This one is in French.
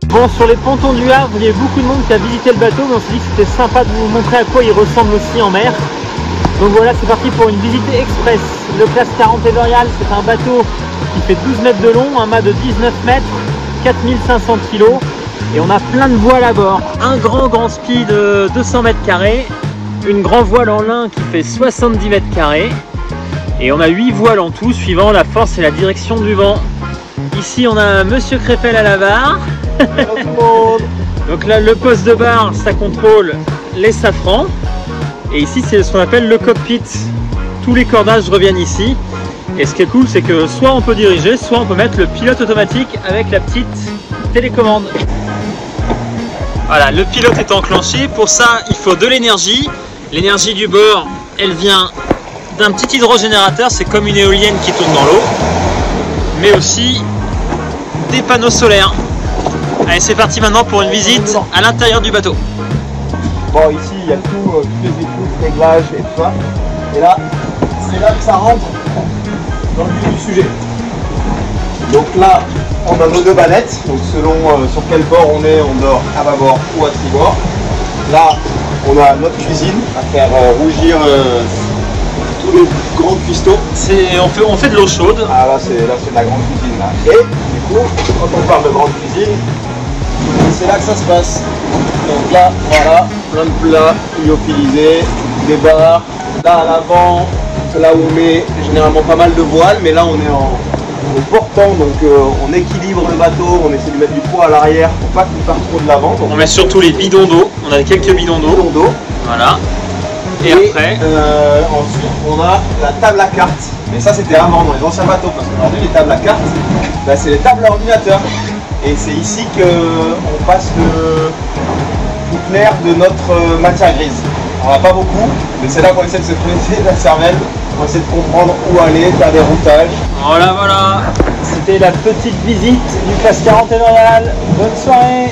Bon, sur les pontons du Havre, il y a beaucoup de monde qui a visité le bateau, mais on s'est dit que c'était sympa de vous montrer à quoi il ressemble aussi en mer. Donc voilà, c'est parti pour une visite express. Le classe 40 Everial, c'est un bateau qui fait 12 mètres de long, un mât de 19 mètres, 4500 kg. Et on a plein de voiles à bord. Un grand speed de 200 mètres carrés, une grande voile en lin qui fait 70 mètres carrés. Et on a 8 voiles en tout, suivant la force et la direction du vent. Ici, on a Monsieur Crépel à la barre. Donc là, le poste de barre, ça contrôle les safrans. Et ici, c'est ce qu'on appelle le cockpit. Tous les cordages reviennent ici. Et ce qui est cool, c'est que soit on peut diriger, soit on peut mettre le pilote automatique avec la petite télécommande. Voilà, le pilote est enclenché. Pour ça, il faut de l'énergie. L'énergie du bord, elle vient d'un petit hydrogénérateur. C'est comme une éolienne qui tourne dans l'eau. Mais aussi des panneaux solaires. Allez, c'est parti maintenant pour une visite à l'intérieur du bateau. Bon, ici, il y a toutes les écoutes, réglages et tout ça. Et là, c'est là que ça rentre dans le vif du sujet. Donc là, on a nos deux bannettes. Donc selon sur quel bord on est, on dort à bâbord ou à tribord. Là, on a notre cuisine à faire rougir tous les grands cuistots. On fait de l'eau chaude. Ah là, c'est de la grande cuisine. Là. Et du coup, quand on parle de grande cuisine, c'est là que ça se passe. Donc là, voilà, plein de plats lyophilisés, des barres. Là à l'avant, là où on met généralement pas mal de voiles, mais là on est en portant, donc on équilibre le bateau, on essaie de mettre du poids à l'arrière pour pas qu'il parte trop de l'avant. On met surtout les bidons d'eau, on a quelques bidons d'eau. Voilà. Et après ensuite on a la table à cartes. Mais ça c'était avant dans les anciens bateaux, parce qu'aujourd'hui les tables à cartes, bah, c'est les tables à ordinateur. Et c'est ici qu'on passe toute l'air de notre matière grise. On n'a pas beaucoup, mais c'est là qu'on essaie de se fléter la cervelle, on essaie de comprendre où aller, faire des routages. Voilà, c'était la petite visite du classe 40 Everial. Bonne soirée.